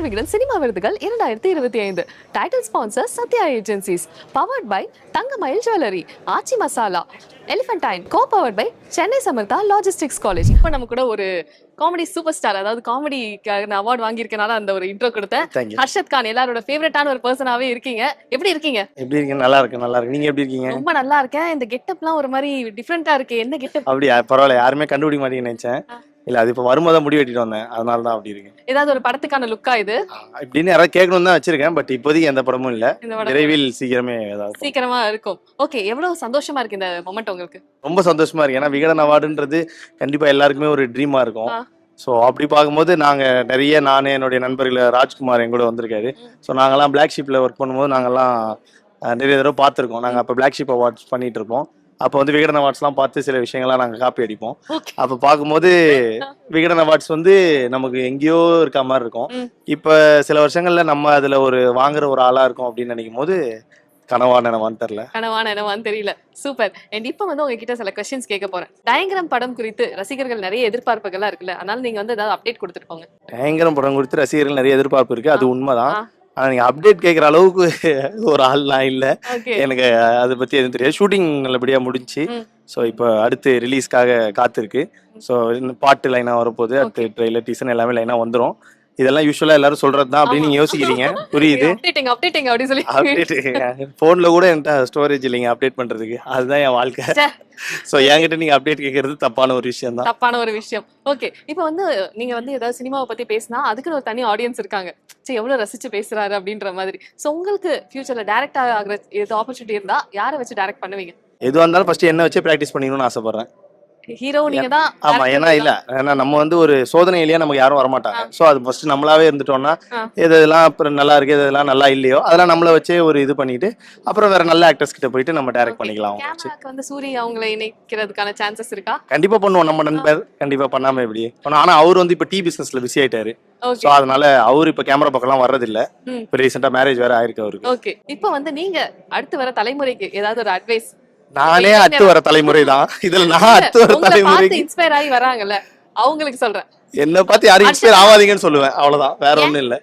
Vikatan cinema விருதுகள் 2025. Title sponsor Sathya agencies. Powered by Thangamayil jewellery, Aachi masala, Elephantine. Co powered by Chennai Samartha logistics college. இப்போ நம்ம கூட ஒரு காமெடி சூப்பர் ஸ்டார், அதாவது காமெடி அவார்டு வாங்கியிருக்கனால அந்த ஒரு இன்ட்ரோ கொடுத்தேன். ஹர்ஷத் கான் எல்லாரோட ஃபேவரட்டான ஒரு பர்சனாவே இருக்கீங்க. எப்படி இருக்கீங்க? எப்படி இருக்கீங்க? நல்லா இருக்கு, நல்லா இருக்கு. நீங்க எப்படி இருக்கீங்க? ரொம்ப நல்லா இருக்கேன். இந்த கெட்டப்லாம் ஒரு மாதிரி டிஃப்ரெண்டா இருக்கு. என்ன கெட்டப்? அப்படியா? பரவாயில்ல, யாருமே கண்டுபிடிக்க மாட்டீங்கன்னு நினைச்சேன். இல்ல, அது இப்ப வரும்போது முடி வெட்டிட்டு வந்தேன், அதனால தான் அப்படி இருக்கு. ஏதாவது ஒரு படத்துக்கான லுக்கா இது இப்படின்னு யாராவது கேட்கணும் தான் வச்சிருக்கேன். பட் இப்போதைக்கு எந்த படமும் இல்ல. விரைவில் சீக்கிரமே ஏதாவது சீக்கிரமா இருக்கும். ஓகே, எவ்வளவு சந்தோஷமா இருக்கு இந்த மொமெண்ட் உங்களுக்கு? ரொம்ப சந்தோஷமா இருக்கு. ஏன்னா விகடன் அவார்டுன்றது கண்டிப்பா எல்லாருக்குமே ஒரு ட்ரீமா இருக்கும். ஸோ அப்படி பார்க்கும்போது நாங்கள் நிறைய, நான் என்னுடைய நண்பர்கள் ராஜ்குமார் என் கூட வந்திருக்காரு. ஸோ நாங்கள்லாம் பிளாக் ஷீப்பில் ஒர்க் பண்ணும்போது நாங்கள்லாம் நிறைய தடவை பார்த்துருக்கோம். நாங்கள் அப்போ பிளாக் ஷீப் அவார்ட்ஸ் பண்ணிட்டு இருப்போம். அப்போ வந்து விகடன் அவார்ட்ஸ்லாம் பார்த்து சில விஷயங்கள்லாம் நாங்கள் காப்பி அடிப்போம். அப்போ பார்க்கும்போது விகடன் அவார்ட்ஸ் வந்து நமக்கு எங்கேயோ இருக்க மாதிரி இருக்கும். இப்போ சில வருஷங்களில் நம்ம அதில் ஒரு வாங்குற ஒரு ஆளாக இருக்கும் அப்படின்னு நினைக்கும் போது கனவான என்னவான்னு தெரியல. சூப்பர். அண்ட் இப்போ வந்து உங்ககிட்ட சில கொஸ்டின்ஸ் கேட்க போறேன். டயங்கிராம் படம் குறித்து ரசிகர்கள் நிறைய எதிர்பார்ப்புகள்லாம் இருக்குல்ல, அதனால நீங்க வந்து ஏதாவது அப்டேட் கொடுத்துட்டு போங்க. டயங்கிராம் படம் குறித்து ரசிகர்கள் நிறைய எதிர்பார்ப்பு இருக்கு, அது உண்மைதான். ஆனா நீங்க அப்டேட் கேட்குற அளவுக்கு ஒரு ஆள்லாம் இல்லை. எனக்கு அதை பத்தி எதுவும் தெரியாது. ஷூட்டிங் நல்லபடியா முடிஞ்சு. ஸோ இப்போ அடுத்து ரிலீஸ்க்காக காத்திருக்கு. ஸோ பாட்டு லைனா வரப்போகுது, அடுத்து ட்ரெய்லர் டீசர் எல்லாமே லைனா வந்துடும். இதெல்லாம் யூஸ்வலா எல்லாரும் சொல்றதுதான் அப்படின்னு நீங்க யோசிக்கிறீங்க, புரியுது. போன்ல கூட என்கிட்ட ஸ்டோரேஜ் இல்லைங்க அப்டேட் பண்றதுக்கு, அதுதான் என் வாழ்க்கை. சோ என்கிட்ட நீங்க அப்டேட் கேட்கறது தப்பான ஒரு விஷயம் தான். தப்பான ஒரு விஷயம். ஓகே, இப்போ வந்து நீங்க வந்து ஏதாவது சினிமாவை பத்தி பேசினா அதுக்கு ஒரு தனி ஆடியன்ஸ் இருக்காங்க. சரி, எவ்வளவு ரசிச்சு பேசுறாரு அப்படின்ற மாதிரி. சோ உங்களுக்கு ஃபியூச்சர்ல டைரக்ட் ஆகிற ஏதாவது ஆப்பர்ச்சுனிட்டி இருந்தா யாரை வச்சு டைரக்ட் பண்ணுவீங்க? எதுவா இருந்தாலும் ஃபர்ஸ்ட் என்ன வச்சு பிராக்டிஸ் பண்ணிக்கணும்னு ஆசைப்படுறேன். ஹீரோ நீங்க தான். ஆமா, ஏன்னா நம்ம வந்து ஒரு சோதனையிலேயே நமக்கு யாரும் வரமாட்டாங்க. சோ அது ஃபர்ஸ்ட் நம்மளாவே இருந்துட்டோம்னா எதெல்லாம் அப்புறம் நல்லா இருக்கு, எதெல்லாம் நல்லா இல்லையோ அதெல்லாம் நம்மள வச்சே ஒரு இது பண்ணிட்டு அப்புறம் வேற நல்ல ஆக்டர்ஸ் கிட்ட போயிட்டு நம்ம டைரக்ட் பண்ணிக்கலாம். கேமராக்கு வந்து சூரிய அவங்களை இணைக்கிறதுக்கான சான்சஸ் இருக்கா? கண்டிப்பா பண்ணுவோம். நம்ம நண்பர் கண்டிப்பா பண்ணாம எப்படி பண்ணோம். ஆனா அவர் வந்து இப்ப டீ பிசினஸ்ல பிஸி ஆயிட்டாரு. சோ அதனால அவரு இப்ப கேமரா பக்கம்லாம் வர்றது இல்ல. இப்ப ரீசெண்டா மேரேஜ் வேற ஆயிருக்கு அவருக்கு. ஓகே, இப்போ வந்து நீங்க அடுத்து வர தலைமுறைக்கு ஏதாவது ஒரு அட்வைஸ்? நானே அடுத்து வர தலைமுறை தான் இதுல. நான் அடுத்து வர தலைமுறைக்கு இன்ஸ்பயர் ஆகி வராங்கல்ல, அவங்களுக்கு சொல்றேன். என்ன பார்த்து யாரும் இன்ஸ்பயர் ஆகாதீங்கன்னு சொல்லுவேன், அவ்வளவுதான், வேற ஒண்ணும் இல்ல.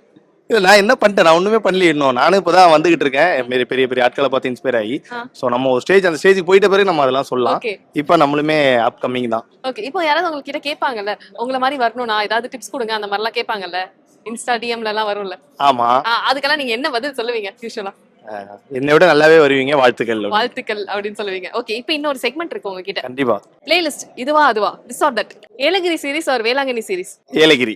இல்ல, நான் என்ன பண்ணிட்டேன்? நான் ஒண்ணுமே பண்ணல இன்னும். நானும் இப்பதான் வந்துகிட்டு இருக்கேன் பெரிய பெரிய ஆட்களை பார்த்து இன்ஸ்பயர் ஆகி. சோ நம்ம ஒரு ஸ்டேஜ், அந்த ஸ்டேஜுக்கு போயிட்ட பிறகு நம்ம அதெல்லாம் சொல்லலாம். இப்ப நம்மளுமே அப்கமிங் தான். ஓகே, இப்போ யாராவது உங்ககிட்ட கேட்பாங்கல்ல, உங்களை மாதிரி வரணும்னா ஏதாவது டிப்ஸ் கொடுங்க அந்த மாதிரிலாம் கேட்பாங்கல்ல, இன்ஸ்டா டிஎம்ல எல்லாம் வரும்ல. ஆமா, அதுக்கெல்லாம் நீங்க என்ன பதில் சொல்லுவீங்க யூசுவலா? என்னை விட நல்லாவே வருவீங்க, வாழ்த்துக்கள் அப்படின்னு சொல்லுவீங்க. ஓகே, இப்போ இன்னொரு செக்மெண்ட் இருக்கு உங்ககிட்ட. கண்டிப்பா. பிளேலிஸ்ட் இதுவா அதுவா, this or that. Yelagiri series or Velankanni series? Yelagiri.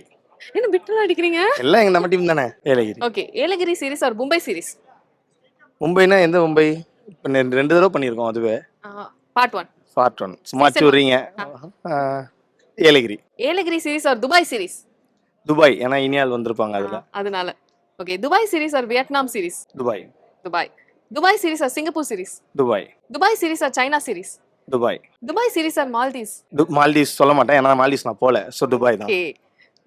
என்ன பிட்டரா அடிக்கிறீங்க? எல்லாம் எங்க நம்ம டீம் தானே. Yelagiri. Okay, Yelagiri series or Mumbai series? மும்பைனா எந்த மும்பை? இப்ப 2 தடவை பண்ணிருக்கோம். அதுவே பார்ட் 1 சும்மா சொல்றீங்க. Yelagiri. Yelagiri series or Dubai series? Dubai, ஏன்னா இனியால் வந்திருப்பாங்க அதுல, அதனால. Okay, Dubai series or Vietnam series? Dubai. Dubai series or Singapore series? Dubai series or China series? Dubai series or Maldives? Maldives சொல்ல மாட்டேன், ஏன்னா மால்தீவ்ஸ் நான் போல. சோ துபாய் தான். Okay,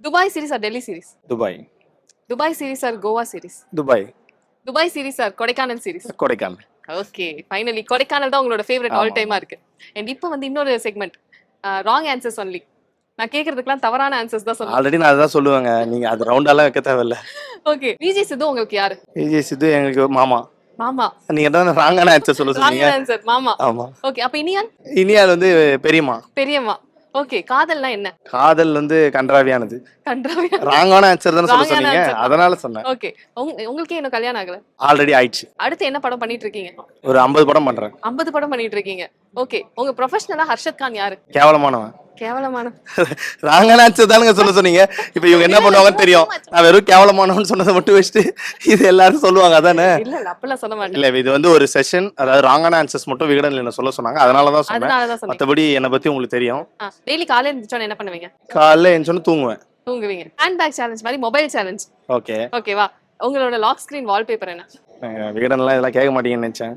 Dubai series or Delhi series? Dubai series or Goa series? Dubai series or Kodaikanal series? Kodaikanal. Okay, finally Kodaikanal தான் உங்களோட favourite all டைமா இருக்கு. அண்ட் இப்போ வந்து இன்னொரு செக்மெண்ட், ராங் ஆன்சர்ஸ் ஒன்லி. நான் கேக்குறதுக்குலாம் தவறான ஆன்சர்ஸ் தான் சொல்லுவேன். ஆல்ரெடி நான் அதான் சொல்லுவேங்க, நீங்க அது ரவுண்டாலாம் வைக்க தேவையில்ல. ஓகே, விஜய் சித்து உங்களுக்கு யாரு? விஜய் சித்து எங்களுக்கு மாமா. நீங்க தான் ராங்கான ஆன்சர் சொல்ல சொன்னீங்க. ராங் ஆன்சர் மாமா. ஆமா. ஓகே, அப்ப இனியால்? இனியால் வந்து பெரியம்மா. ஓகே, காதல்னா என்ன? காதல் வந்து கன்றாவியானது. ராங்கான ஆன்சர் தான சொல்ல சொன்னீங்க, அதனால சொன்னேன். ஓகே, உங்களுக்கு இன்னும் கல்யாணம் ஆகல? ஆல்ரெடி ஆயிடுச்சு. அடுத்து என்ன படம் பண்ணிட்டு இருக்கீங்க? ஒரு 50 படம் பண்றேன். 50 படம் பண்ணிட்டு இருக்கீங்க. ஓகே, உங்க ப்ரொஃபஷனலா ஹர்ஷத் கான் யாரு? கேவலமானவன். ராங்கான ஆன்சர் தானுங்க சொல்ல சொன்னீங்க. இப்போ இவங்க என்ன பண்ணுவாங்கன்னு தெரியும். நான் வெறும் கேவலமானவன்னு சொன்னதை மட்டும் வச்சுட்டு இது எல்லாரும் சொல்லுவாங்க, அதானே? இல்ல அப்பலாம் சொல்ல மாட்டேன். இல்ல, இது வந்து ஒரு செஷன், அதாவது ராங்கான ஆன்சர்ஸ் மட்டும் விகடன்ல என்ன சொல்ல சொன்னாங்க, அதனால தான் சொன்னேன். மத்தபடி என்ன பத்தி உங்களுக்கு தெரியும். டெய்லி காலையில எந்திரச்சோன என்ன பண்ணுவீங்க? காலையில எந்திரச்சோன தூங்குவீங்க. ஹேண்ட் பேக் சேலஞ்ச் மாதிரி மொபைல் சேலஞ்ச். ஓகேவா? உங்களோட லாக் ஸ்கிரீன் வால்பேப்பர் என்ன? விகடன்லாம் இதெல்லாம் கேட்க மாட்டீங்கன்னு நினைச்சேன்.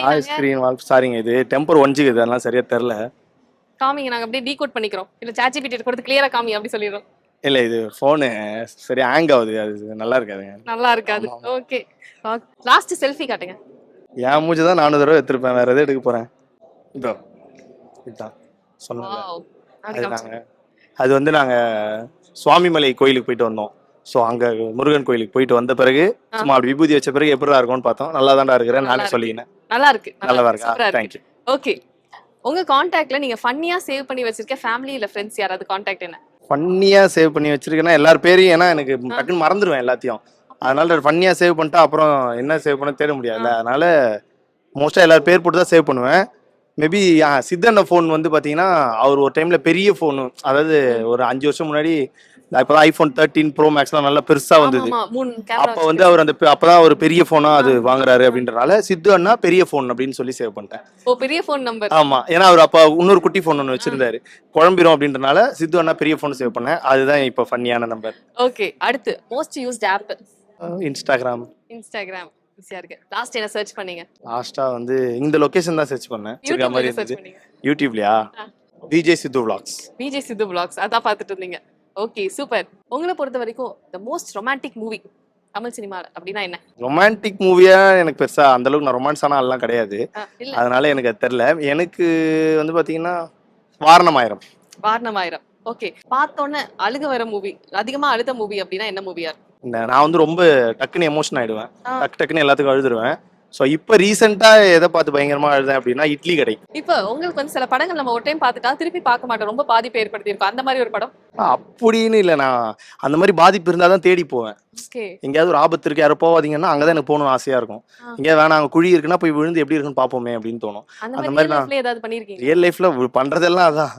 லாக் ஸ்கிரீன் வால் சாரிங்க, இது டெம்பர் 1G, அதெல்லாம் சரியா தெரியல. காமிங்க, நாங்க அப்படியே டீகோட் பண்ணிக்கிறோம். இல்ல ChatGPT கொடுத்து கிளியரா காமி அப்படி சொல்லிரோம். இல்ல, இது போன் சரி ஹேங் ஆகுது, அது நல்லா இருக்காது. ஓகே, லாஸ்ட் செல்ஃபி காட்டுங்க. என் மூஞ்சி தான் 4 தடவை எடுத்துப்பேன், வேற எதை எடுக்க போறேன்? இதோ இதான் சொன்னாங்க. அது வந்து நாங்க சுவாமிமலை கோயிலுக்கு போயிட்டு வந்தோம். ஸோ அங்கே முருகன் கோயிலுக்கு போயிட்டு வந்த பிறகு சும்மா அப்படி விபூதி வச்ச பிறகு எப்படி இருக்கும்னு பார்த்தோம். நல்லா தான்டா இருக்கிறேன் நானே சொல்லிக்கினேன். நல்லா இருக்கு. நல்லா இருக்கா? தேங்க்யூ. ஓகே, உங்க கான்டாக்ட்ல நீங்க ஃபன்னியா சேவ் பண்ணி வச்சிருக்க ஃபேமிலி இல்ல ஃப்ரெண்ட்ஸ் யாராவது கான்டாக்ட் என்ன? ஃபன்னியாக சேவ் பண்ணி வச்சிருக்கேன்னா எல்லார் பேரையும், ஏன்னா எனக்கு டக்குன்னு மறந்துடுவேன் எல்லாத்தையும். அதனால ஃபன்னியாக சேவ் பண்ணிட்டா அப்புறம் என்ன சேவ் பண்ண தேட முடியாதுல்ல. அதனால மோஸ்ட்டாக எல்லாரும் பேர் போட்டு தான் சேவ் பண்ணுவேன். மேபி சித்தண்ண ஃபோன் வந்து பார்த்தீங்கன்னா அவர் ஒரு டைமில் பெரிய ஃபோனு, அதாவது ஒரு 5 வருஷம் முன்னாடி இப்போ தான் iPhone 13 Pro Maxலாம் நல்லா பெருசாக வந்தது. அப்போ வந்து அவர் அந்த அப்போதான் ஒரு பெரிய ஃபோனாக அது வாங்குறாரு அப்படின்றனால சித்து அண்ணா பெரிய ஃபோன் அப்படின்னு சொல்லி சேவ் பண்ணிட்டேன். ஓ, பெரிய ஃபோன் நம்பர். ஆமாம், ஏன்னா அவர் அப்போ இன்னொரு குட்டி ஃபோன் ஒன்று வச்சிருந்தாரு, குழம்பிரும் அப்படின்றனால சித்து அண்ணா பெரிய ஃபோன் சேவ் பண்ணேன். அதுதான் இப்போ ஃபன்னியான நம்பர். ஓகே, அடுத்து மோஸ்ட் யூஸ்ட் ஆப்? இன்ஸ்டாகிராம். ஈஸியா இருக்கு. லாஸ்ட் என்ன சர்ச் பண்ணீங்க? லாஸ்டா வந்து இந்த லொகேஷன் தான் சர்ச் பண்ணேன். யூடியூப்ல மாதிரி சர்ச் இருந்துச்சு. பண்ணீங்க? யூடியூப்லயா? விஜய் சித்து vlogs. விஜய் சித்து vlogs அதான் பார்த்துட்டு இருந்தீங்க. Okay, super. உங்களை பொறுத்த வரைக்கும் the most romantic movie Tamil சினிமால அப்படின்னா என்ன? ரொமான்டிக் மூவியா எனக்கு பெருசா அந்த அளவுக்கு நான் ரொமான்ஸான ஆள்லாம் கிடையாது. இல்ல, அதனால எனக்கு அது தெரியல. எனக்கு வந்து பாத்தீங்கன்னா வாரணமாயிரம். வாரணமாயிரம். ஓகே, பார்த்தோன்னே அழுக வர மூவி, அதிகமா அழுத மூவி அப்படின்னா என்ன மூவியா இருக்கும்? நான் வந்து ரொம்ப டக்குன்னு எமோஷன் ஆயிடுவேன். டக்குன்னு எல்லாத்துக்கும் அழுதுருவேன். ஸோ இப்போ ரீசெண்டா எதை பார்த்து பயங்கரமா அழுதேன் அப்படின்னா இட்லி கடை. இப்போ உங்களுக்கு வந்து சில படங்கள் நம்ம ஒரு டைம் பார்த்துட்டா திருப்பி பார்க்க மாட்டோம், ரொம்ப பாதிப்பு ஏற்படுத்தியிருக்கும். அந்த மாதிரி ஒரு படம்? அப்படின்னு இல்லை, நான் அந்த மாதிரி பாதிப்பு இருந்தால் தான் தேடி போவேன். ஓகே, எங்கேயாவது ஒரு ஆபத்து இருக்கு, யாரும் போவாதீங்கன்னா அங்கதான் எனக்கு போகணும்னு ஆசையா இருக்கும். எங்கேயாவது வேணாம் அங்க குழி இருக்குன்னா போய் விழுந்து எப்படி இருக்குன்னு பார்ப்போமே அப்படின்னு தோணும். அந்த மாதிரி நான் ஏதாவது பண்ணிருக்கீங்க? ரியல் லைஃப்ல பண்றதெல்லாம் அதான்,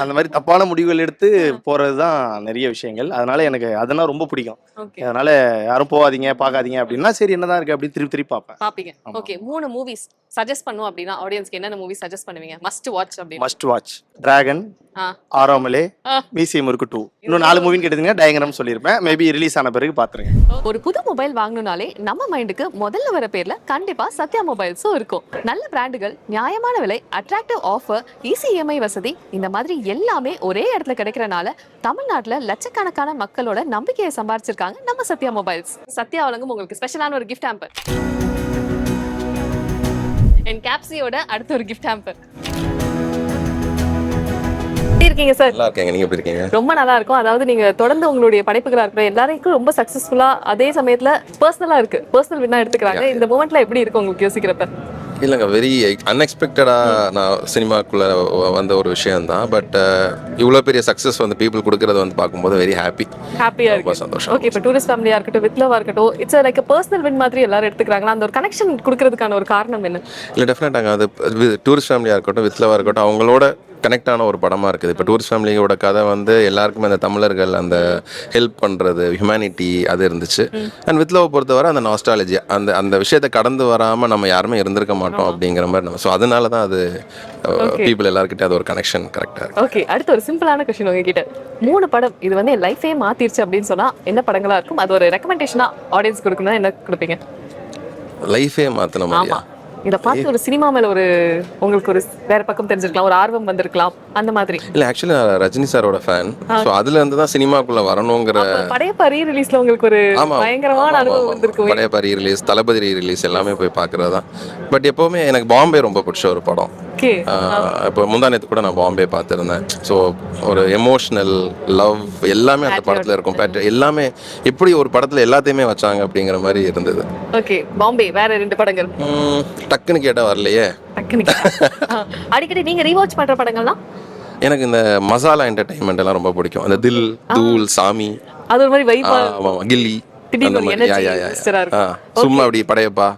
அந்த மாதிரி தப்பான முடிவுகள் எடுத்து போறதுதான் நிறைய விஷயங்கள். அதனால எனக்கு அதெல்லாம் ரொம்ப பிடிக்கும். அதனால யாரும் போகாதீங்க பார்க்காதீங்க அப்படின்னா சரி என்னதான் இருக்கு அப்படின்னு திருப்பி திருப்பி பார்ப்பேன். ஓகே, 3 மூவிஸ் சஜஸ்ட் பண்ணுவோம் அப்படின்னா ஆடியன்ஸ்க்கு என்னென்ன மூவி சஜஸ்ட் பண்ணுவீங்க? மஸ்ட் வாட்ச் அப்படி. மஸ்ட் வாட்ச் டிராகன், ஆறாமலே, மீசி முறுக்கு 2. இன்னும் 4 மூவின்னு கேட்டீங்கன்னா டயக்ராம் சொல்லியிருப்பேன். மேபி ரிலீஸ் ஆன பிறகு பாத்துருங்க. ஒரு புது மொபைல் வாங்கணும்னாலே நம்ம மைண்டுக்கு முதல்ல வர பேர்ல கண்டிப்பா சத்யா மொபைல்ஸும் இருக்கும். நல்ல பிராண்டுகள், நியாயமான விலை, அட்ராக்டிவ் ஆஃபர், ஈஸி இஎம்ஐ வசதி, இந்த மாதிரி எல்லாமே ஒரே இடத்துல கிடைக்கிறனால தமிழ்நாட்டுல லட்சக்கணக்கான மக்களோட நம்பிக்கையை சம்பாதிச்சிருக்காங்க நம்ம சத்யா மொபைல்ஸ். சத்யா வழங்கும் உங்களுக்கு ஸ்பெஷலான ஒரு கிஃப்ட் ஹாம்பர். என் கேப்சியோட அடுத்த ஒரு கிஃப்ட் ஹாம்பர். இருக்கீங்க சார்? நல்லா இருக்கேங்க. நீங்க எப்படி இருக்கீங்க? ரொம்ப நல்லா இருக்கும். அதாவது நீங்க தொடர்ந்து உங்களுடைய படைப்புகளா இருக்கிற எல்லாருக்கும் ரொம்ப சக்சஸ்ஃபுல்லா, அதே சமயத்துல பர்சனலா இருக்கு, பர்சனல் வின்னா எடுத்துக்கிறாங்க. இந்த மூமெண்ட்ல எப்படி இருக்கு உங்களுக்கு யோசிக்கிறப்ப? இல்லைங்க, வெரி அன்எக்ஸ்பெக்டடாக நான் சினிமாக்குள்ளே வந்த ஒரு விஷயம் தான். பட் இவ்வளோ பெரிய சக்ஸஸ் வந்து பீப்புள் கொடுக்கறது வந்து பார்க்கும்போது வெரி ஹாப்பியாக இருக்கு, சந்தோஷம். ஓகே, இப்போ டூரிஸ்ட் ஃபேமிலியாக இருக்கட்டும், வித் லவ்வாக இருக்கட்டும், இட்ஸ் லைக் பர்சனல் வின் மாதிரி எல்லாரும் எடுத்துக்கிறாங்களா? அந்த ஒரு கனெக்ஷன் கொடுக்கறதுக்கான ஒரு காரணம் என்ன? இல்லை, டெஃபினட்டாக அது டூரிஸ்ட் ஃபேமிலியாக இருக்கட்டும், வித் லவ்வாக இருக்கட்டும், அவங்களோட கனெக்ட் ஆன ஒரு படமாக இருக்குது. இப்போ டூரிஸ்ட் ஃபேமிலியோட கதை வந்து எல்லாருக்குமே அந்த தமிழர்கள் அந்த ஹெல்ப் பண்ணுறது, ஹியூமனிட்டி அது இருந்துச்சு. அண்ட் வித் லவ் பொறுத்தவரை அந்த நாஸ்டாலஜி, அந்த விஷயத்தை கடந்து வராமல் நம்ம யாருமே இருந்திருக்க மாட்டோம் அப்படிங்கிற மாதிரி நம்ம. ஸோ அதனால தான் அது பீப்புள் எல்லாருக்கிட்டே அது ஒரு கனெக்ஷன் கரெக்டாக. ஓகே, அடுத்து ஒரு சிம்பிளான கொஸ்டின் உங்ககிட்ட. 3 படம் இது வந்து என் லைஃபே மாத்திருச்சு அப்படின்னு சொன்னா என்ன படங்களா இருக்கும்? அது ஒரு ரெக்கமெண்டேஷனா ஆடியன்ஸ் கொடுக்கணும்னா என்ன கொடுப்பீங்க? லைஃபே மாற்றின மாதிரியா? இதை பார்த்து ஒரு சினிமா மேல ஒரு உங்களுக்கு ஒரு வேற பக்கம் தெரிஞ்சிருக்கலாம், ஒரு ஆர்வம் வந்திருக்கலாம், அந்த மாதிரி. இல்லை, ஆக்சுவலி நான் ரஜினி சாரோட ஃபேன். ஸோ அதுல இருந்து தான் சினிமாக்குள்ள வரணுங்கிற. படையப்பா ரீ ரிலீஸ்ல உங்களுக்கு ஒரு பயங்கரமான அனுபவம் வந்திருக்கும். படையப்பா ரீ ரிலீஸ், தளபதி ரீ ரிலீஸ் எல்லாமே போய் பார்க்கறது தான். பட் எப்பவுமே எனக்கு பாம்பே ரொம்ப பிடிச்ச ஒரு படம். இப்போ முந்தானத்து கூட நான் பாம்பே பார்த்துருந்தேன். ஸோ ஒரு எமோஷனல் லவ் எல்லாமே அந்த படத்தில் இருக்கும். எல்லாமே எப்படி ஒரு படத்தில் எல்லாத்தையுமே வச்சாங்க அப்படிங்கிற மாதிரி இருந்தது. ஓகே, பாம்பே. வேற 2 படங்கள் டக்குன்னு கேட்டால் வரலையே. அடிக்கடி நீங்க ரீவாட்ச் பண்ற படங்கள்லாம்? எனக்கு இந்த மசாலா என்டர்டைன்மெண்ட் எல்லாம் ரொம்ப பிடிக்கும். அந்த தில், தூள், சாமி, அது ஒரு மாதிரி வைபா, கில்லி, சும்மா அப்படி படையப்பா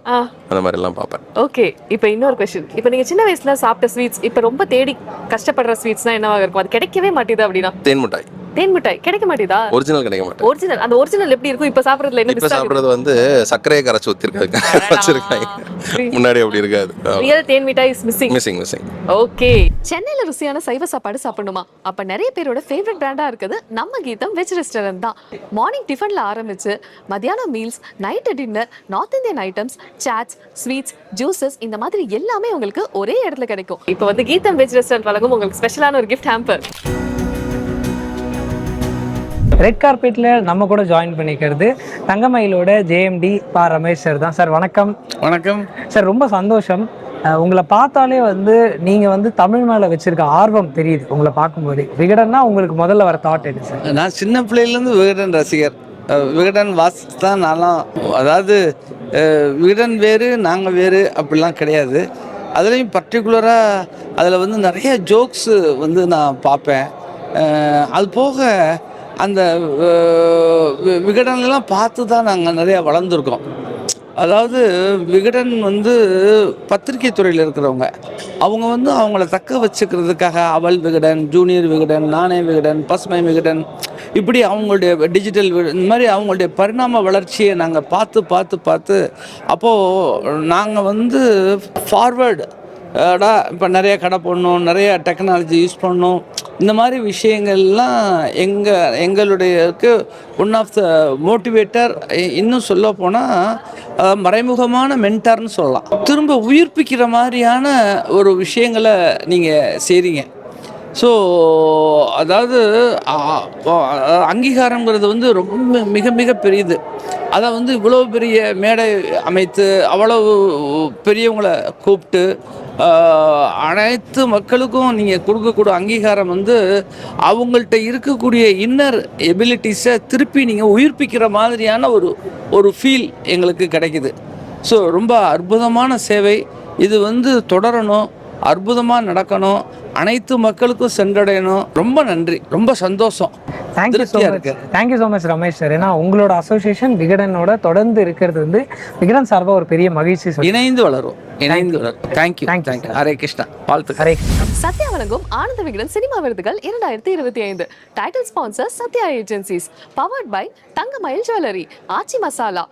அந்த மாதிரி எல்லாம் பார்ப்பேன். ஓகே, இப்போ இன்னொரு क्वेश्चन. இப்போ நீங்க சின்ன வயசுல சாப்பிட்ட ஸ்வீட்ஸ், இப்போ ரொம்ப தேடி கஷ்டப்படுற ஸ்வீட்ஸ்னா என்னவா இருக்கும்? அது கிடைக்கவே மாட்டேது அப்படின்னா? தேன் மிட்டாய். தேன் மிட்டாய் கிடைக்க மாட்டேதா? ஒரிஜினல் கிடைக்க மாட்டேங்குது. ஒரிஜினல், அந்த ஒரிஜினல் எப்படி இருக்கும்? இப்போ சாப்பிடுறதுல என்ன? இப்போ சாப்பிடுறது வந்து சர்க்கரையை கரைச்சு ஊத்திருக்காங்க, வச்சிருக்காங்க. முன்னாடி அப்படி இருக்காது. ரியல் தேன் மிட்டாய் இஸ் மிஸ்ஸிங். ஓகே, சென்னையில ருசியான சைவ சாப்பாடு சாப்பிடணுமா? அப்ப நிறைய பேரோட ஃபேவரட் பிராண்டா இருக்குது நம்ம கீதம் வெஜ் ரெஸ்டாரண்ட் தான். மார்னிங் டிஃபன்ல ஆரம்பிச்சு மதியானம் meals, night dinner, north Indian items, chats, sweets, juices, இந்த மாதிரி எல்லாமே உங்களுக்கு ஒரே இடத்துல கிடைக்கும். இப்போ வந்து கீதம் வெஜ் ரெஸ்டாரண்ட் வழங்கும் உங்களுக்கு ஸ்பெஷலான ஒரு கிஃப்ட் ஹாம்பர். ரெட் கார்பெட்டில் நம்ம கூட ஜாயின் பண்ணிக்கிறது தங்கமயிலோட ஜேஎம்டி பா ரமேஷ் சார் தான். சார் வணக்கம். வணக்கம் சார், ரொம்ப சந்தோஷம். உங்களை பார்த்தாலே வந்து நீங்கள் வந்து தமிழ் மேலே வச்சுருக்க ஆர்வம் தெரியுது உங்களை பார்க்கும்போதே. விகடன்னா உங்களுக்கு முதல்ல வர தாட் என்ன சார்? நான் சின்ன பிள்ளையிலேருந்து விகடன் ரசிகர். விகடன் வாசித்து தான் நான்லாம், அதாவது விகடன் வேறு நாங்கள் வேறு அப்படிலாம் கிடையாது. அதுலேயும் பர்டிகுலராக அதில் வந்து நிறைய ஜோக்ஸு வந்து நான் பார்ப்பேன். அது போக அந்த விகடன்லாம் பார்த்து தான் நாங்கள் நிறையா வளர்ந்துருக்கோம். அதாவது விகடன் வந்து பத்திரிகை துறையில் இருக்கிறவங்க, அவங்க வந்து அவங்கள தக்க வச்சுக்கிறதுக்காக அவல் விகடன், ஜூனியர் விகடன், நானே விகடன், பசுமை விகடன், இப்படி அவங்களுடைய டிஜிட்டல் இந்த மாதிரி அவங்களுடைய பரிணாம வளர்ச்சியை நாங்கள் பார்த்து அப்போது நாங்கள் வந்து ஃபார்வேர்டு இப்போ நிறைய கடை போடணும், நிறைய டெக்னாலஜி யூஸ் பண்ணணும், இந்த மாதிரி விஷயங்கள்லாம் எங்களுடைய ஒன் ஆஃப் த மோட்டிவேட்டர். இன்னும் சொல்ல போனால் மறைமுகமான மென்டார்னு சொல்லலாம். திரும்ப உயிர்ப்பிக்கிற மாதிரியான ஒரு விஷயங்களை நீங்கள் செய்கிறீங்க. ஸோ அதாவது அங்கீகாரங்கிறது வந்து ரொம்ப மிக மிக பெரியது. அதை வந்து இவ்வளோ பெரிய மேடை அமைத்து அவ்வளவு பெரியவங்களை கூப்பிட்டு அனைத்து மக்களுக்கும் நீங்கள் கொடுக்கக்கூடிய அங்கீகாரம் வந்து அவங்கள்ட்ட இருக்கக்கூடிய இன்னர் எபிலிட்டிஸை திருப்பி நீங்கள் உயிர்ப்பிக்கிற மாதிரியான ஒரு ஃபீல் எங்களுக்கு கிடைக்குது. ஸோ ரொம்ப அற்புதமான சேவை. இது வந்து தொடரணும், அற்புதமாக நடக்கணும், அனைத்து மக்களுக்கும் சென்றடையணும். ரொம்ப நன்றி, ரொம்ப சந்தோஷம். Thank you so much Ramesh sir. ஏன்னா உங்களோட அசோசியேஷன் விகடனோட தொடர்ந்து இருக்கிறது வந்து விகடன் சார்பாக ஒரு பெரிய மகிழ்ச்சி. இணைந்து வளரும். தேங்க்யூ. ஹரே கிருஷ்ணா. வாழ்த்து. ஹரே கிருஷ்ணா. சத்யா வழங்கும் ஆனந்த விகடன் சினிமா விருதுகள் 2025. Title sponsor Sathya agencies. Powered by Thangamayil jewellery, Aachi masala,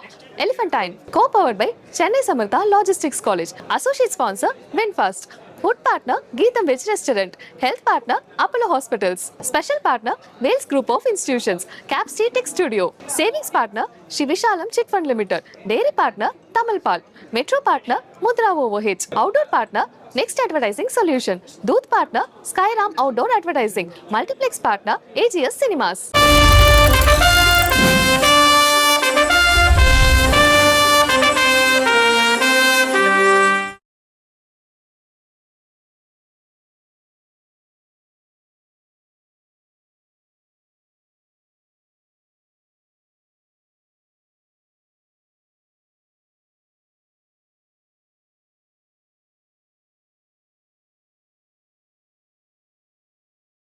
Elephantine. Co powered by Chennai Samartha logistics college. Associate sponsor VinFast. Food partner Geetham Veg Restaurant. Health partner Apollo Hospitals. Special partner Wales Group of Institutions. Capstone Tech Studio. Savings partner Shivishalam Chit Fund Limited. Dairy partner Tamal Pal. Metro partner Mudra OVH. Outdoor partner Next Advertising Solution. Dooth partner Skyram Outdoor Advertising. Multiplex partner AGS Cinemas.